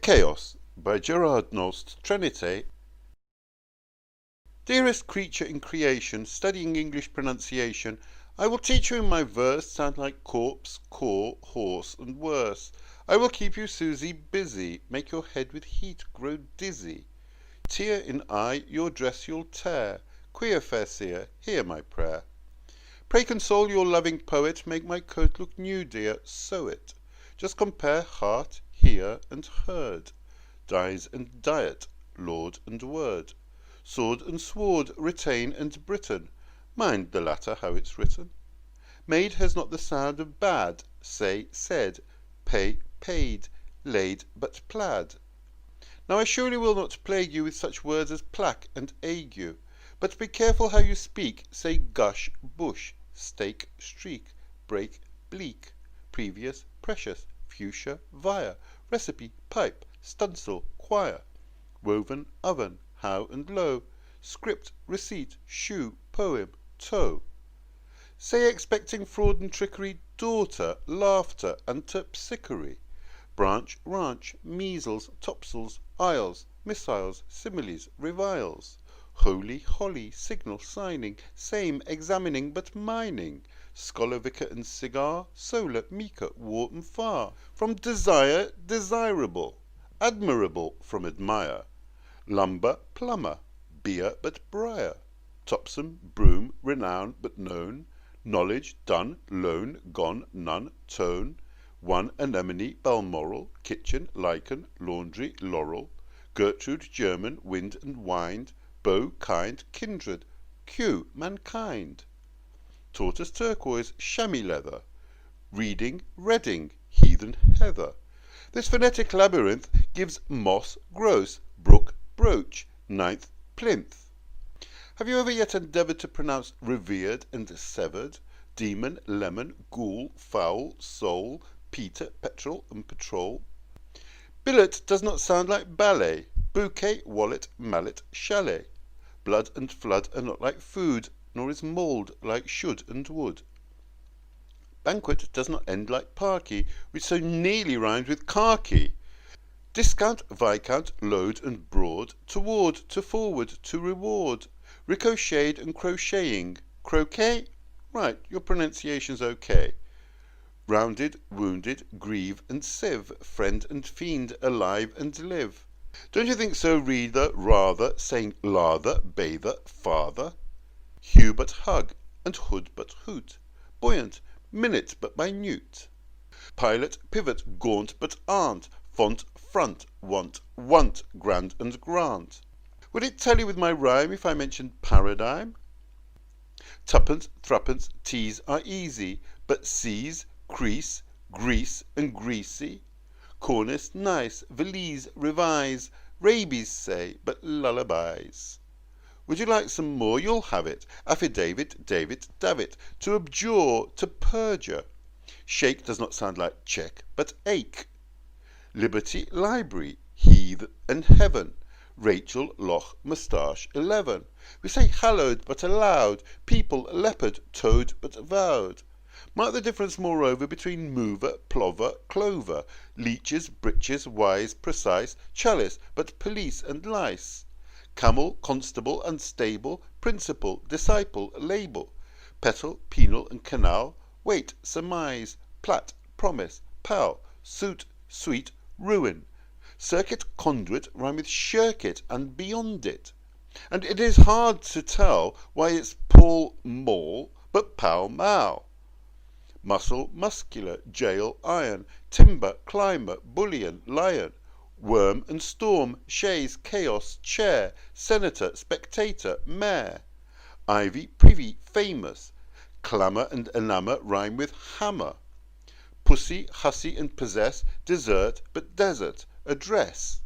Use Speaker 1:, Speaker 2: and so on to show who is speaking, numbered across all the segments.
Speaker 1: Chaos by Gerard Nolst Trenité. Dearest creature in creation, studying English pronunciation, I will teach you in my verse sound like corpse, core, horse, and worse. I will keep you, Susie, busy, make your head with heat grow dizzy. Tear in eye, your dress you'll tear. Queer fair seer, hear my prayer. Pray console your loving poet, make my coat look new, dear, sew it. Just compare heart, hear, and heard. Dies and diet, lord and word. Sword and sword, retain and Britain. Mind the latter how it's written. Maid has not the sound of bad, say, said, pay, paid, laid, but plaid. Now I surely will not plague you with such words as plaque and ague, but be careful how you speak, say gush, bush, stake, streak, break, bleak, previous, precious, fuchsia, via, recipe, pipe, stunsel, choir, woven, oven, how and low, script, receipt, shoe, poem, toe. Say expecting fraud and trickery, daughter, laughter, and terpsichore, branch, ranch, measles, topsails, isles, missiles, similes, reviles, holy, holly, signal, signing, same, examining, but mining, scholar, vicar, and cigar, solar, meeker, war and far, from desire, desirable, admirable, from admire, lumber, plumber, beer, but briar, topsome, broom, renown, but known, knowledge, done, loan, gone, none, tone, one, anemone, balmoral, kitchen, lichen, laundry, laurel, Gertrude, German, wind and wind, bow, kind, kindred, Q, mankind, tortoise, turquoise, chamois leather, reading, redding, heathen, heather. This phonetic labyrinth gives moss, gross, brook, brooch, ninth, plinth. Have you ever yet endeavoured to pronounce revered and severed, demon, lemon, ghoul, foul, soul, Peter, petrol, and patrol? Billet does not sound like ballet, bouquet, wallet, mallet, chalet. Blood and flood are not like food, nor is mould like should and would. Banquet does not end like parky, which so nearly rhymes with khaki. Discount, viscount, load and broad, toward, to forward, to reward, ricocheted and crocheting, croquet? Right, your pronunciation's okay. Rounded, wounded, grieve and sieve, friend and fiend, alive and live. Don't you think so, reader, rather, saying lather, bather, father? Hue but hug, and hood but hoot, buoyant, minute but minute. Pilot, pivot, gaunt but aunt, font, front, want, grand and grant. Would it tally with my rhyme if I mentioned paradigm? Tuppence, threepence, teas are easy, but seize, crease, grease and greasy. Cornice, nice, valise, revise, rabies say, but lullabies. Would you like some more? You'll have it. Affidavit, David, davit, to abjure, to perjure. Shake does not sound like check, but ache. Liberty, library, heath and heaven. Rachel, loch, moustache, 11. We say hallowed but allowed, people, leopard, toad but vowed. Mark the difference moreover between mover, plover, clover, leeches, breeches, wise, precise, chalice, but police and lice. Camel, constable, unstable, principal, disciple, label, petal, penal and canal, wait, surmise, plat, promise, pal, suit, sweet, ruin. Circuit, conduit rhyme with shirk it and beyond it. And it is hard to tell why it's Paul Mall but Pall Mall. Muscle, muscular, jail, iron, timber, climber, bullion, lion. Worm and storm, chaise, chaos, chair, senator, spectator, mayor. Ivy, privy, famous. Clamour and enamour rhyme with hammer. Pussy, hussy and possess, desert but desert, address.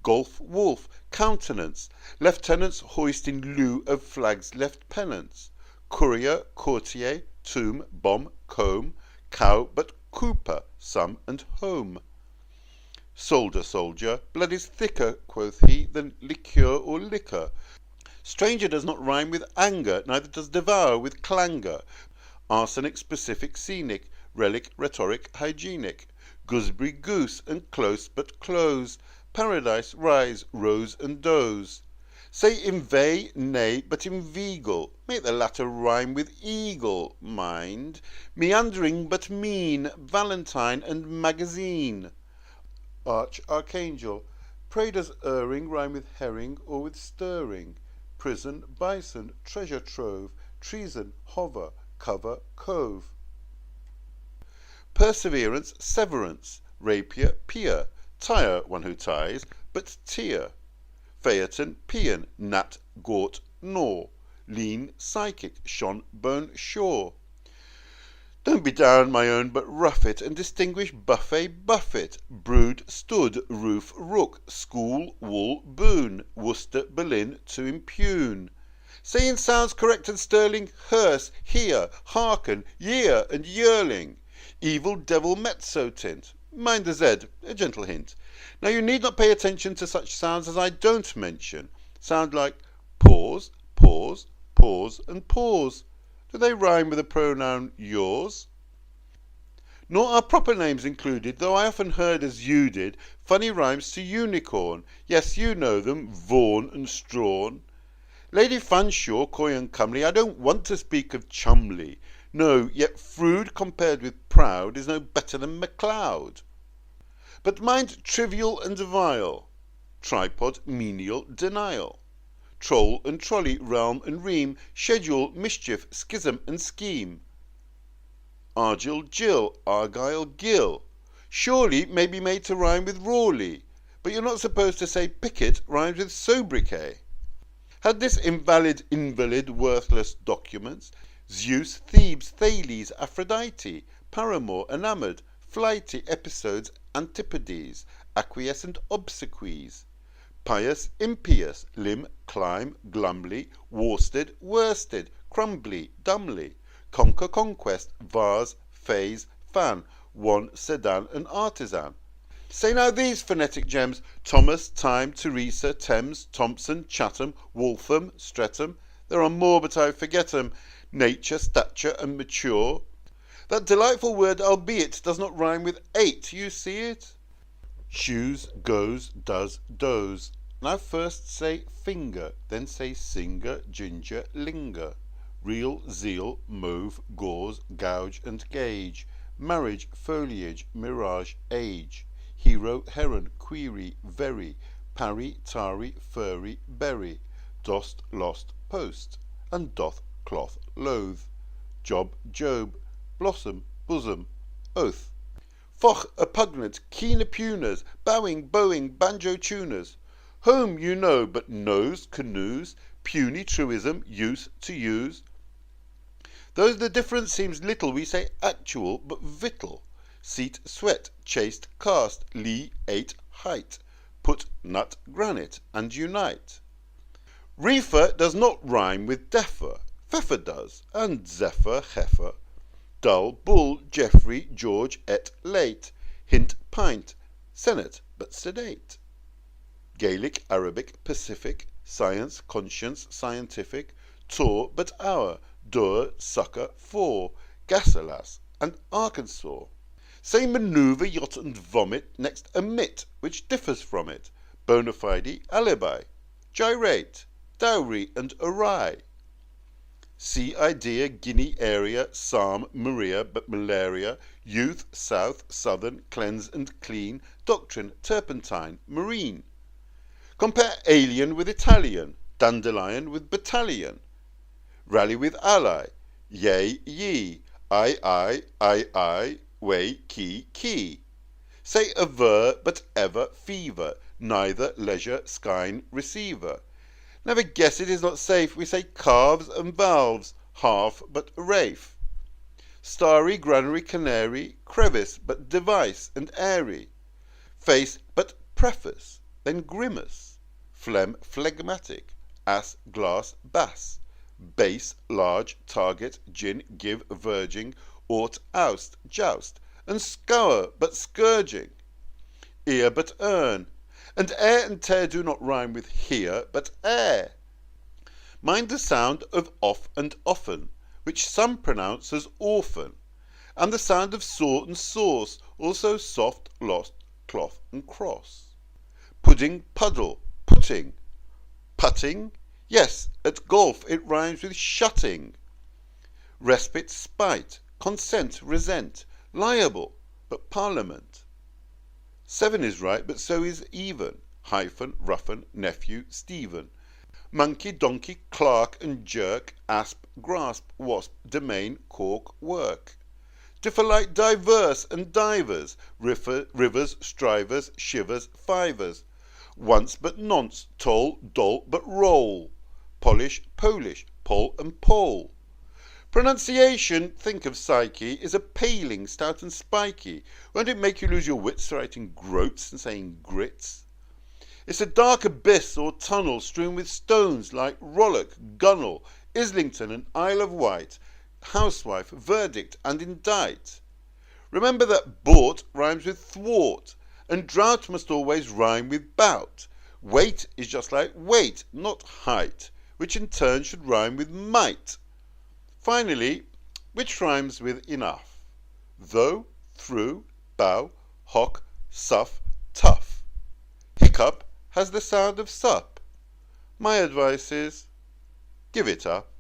Speaker 1: Golf, wolf, countenance, lieutenants hoist in lieu of flags left pennants. Courier, courtier, tomb, bomb, comb, cow but cooper, some and home. Soldier, soldier, blood is thicker, quoth he, than liqueur or liquor. Stranger does not rhyme with anger, neither does devour with clangour. Arsenic, specific, scenic, relic, rhetoric, hygienic. gooseberry goose, and close but close, paradise, rise, rose and doze. Say inveigh, nay, but inveigle, make the latter rhyme with eagle, mind, meandering but mean, valentine and magazine. Archangel, pray does erring rhyme with herring or with stirring? Prison, bison, treasure trove, treason, hover, cover, cove. Perseverance, severance, rapier, pier, tire, one who ties, but tear. Phaeton, paean, gnat, gort, gnaw, lean, psychic, shon, bone, shore. Don't be down my own, but rough it, and distinguish buffet, buffet, brood, stood, roof, rook, school, wool, boon, Worcester, Berlin, to impugn. Say in sounds correct and sterling, hearse, hear, hearken, year, and yearling. Evil, devil, mezzo tint. Mind the Z, a gentle hint. Now you need not pay attention to such sounds as I don't mention. Sound like pause, pause, pause, and pause. Do they rhyme with the pronoun yours? Nor are proper names included, though I often heard, as you did, funny rhymes to unicorn. Yes, you know them, vaughan and strawn. Lady Fanshawe, coy and comely, I don't want to speak of Chumley. No, yet Froude compared with Proud is no better than MacLeod. But mind trivial and vile, tripod, menial, denial. Troll and trolley, realm and ream, schedule, mischief, schism and scheme. Argyll, Jill, Argyle, Gill. Surely may be made to rhyme with Rawley, but you're not supposed to say Pickett rhymes with sobriquet. Had this invalid, worthless documents, Zeus, Thebes, Thales, Aphrodite, paramour, enamoured, flighty episodes, antipodes, acquiescent obsequies, pious, impious, limb, climb, glumly, worsted, worsted, crumbly, dumbly, conquer, conquest, vase, phase, fan, one, sedan, and artisan. Say now these phonetic gems: Thomas, Time, Teresa, Thames, Thompson, Chatham, Waltham, Streatham. There are more, but I forget 'em. Nature, stature, and mature. That delightful word, albeit, does not rhyme with 8, you see it? Shoes, goes, does, doze. Now first say finger, then say singer, ginger, linger. Real, zeal, mauve, gauze, gouge, and gauge. Marriage, foliage, mirage, age. Hero, heron, query, very. Parry, tarry, furry, berry. Dost, lost, post. And doth, cloth, loathe. Job, Job. Blossom, bosom, oath. Foch, oppugnant, keen oppuners, bowing, bowing, banjo tuners. Home, you know, but nose, canoes, puny truism, use, to use. Though the difference seems little, we say actual, but victual. Seat, sweat, chaste, cast, lee, ate, height. Put, nut, granite, and unite. Reefer does not rhyme with defer. Pfeffer does, and zephyr, heifer. Dull, bull, Geoffrey, George, et late. Hint, pint, senate, but sedate. Gaelic, Arabic, Pacific, science, conscience, scientific. Tour, but hour, dur, succour, for. Gasolas, and Arkansas. Say manoeuvre, yacht, and vomit, next omit, which differs from it. Bona fide, alibi. Gyrate, dowry, and awry. See idea, Guinea area, psalm, Maria, but malaria, youth, south, southern, cleanse and clean, doctrine, turpentine, marine. Compare alien with Italian, dandelion with battalion. Rally with ally, yea, ye, I, way, key. Say aver, but ever, fever, neither, leisure, skine, receiver. Never guess it is not safe, we say calves and valves, half, but rafe. Starry, granary, canary, crevice, but device and airy. Face, but preface, then grimace. Phlegm, phlegmatic, ass, glass, bass. Base, large, target, gin, give, verging, ought, oust, joust. And scour, but scourging. Ear, but earn. And air and tear do not rhyme with here, but air. Mind the sound of off and often, which some pronounce as orphan, and the sound of saw and sauce, also soft, lost, cloth and cross. Pudding, puddle, putting. Putting? Yes, at golf it rhymes with shutting. Respite, spite, consent, resent, liable, but parliament. 7 is right, but so is even. Hyphen, roughen, nephew, Stephen. Monkey, donkey, clerk and jerk, asp, grasp, wasp, domain, cork, work. Differ like diverse and divers, rivers, strivers, shivers, fivers. Once but nonce, toll, dole but roll. Polish, Polish, pole and pole. Pronunciation, think of psyche, is a paling, stout and spiky. Won't it make you lose your wits writing groats and saying grits? It's a dark abyss or tunnel strewn with stones like Rollock, Gunnel, Islington and Isle of Wight, housewife, verdict and indict. Remember that bought rhymes with thwart, and drought must always rhyme with bout. Weight is just like weight, not height, which in turn should rhyme with might. Finally, which rhymes with enough? Though, through, bow, hock, suff, tough. Hiccup has the sound of sup. My advice is, give it up.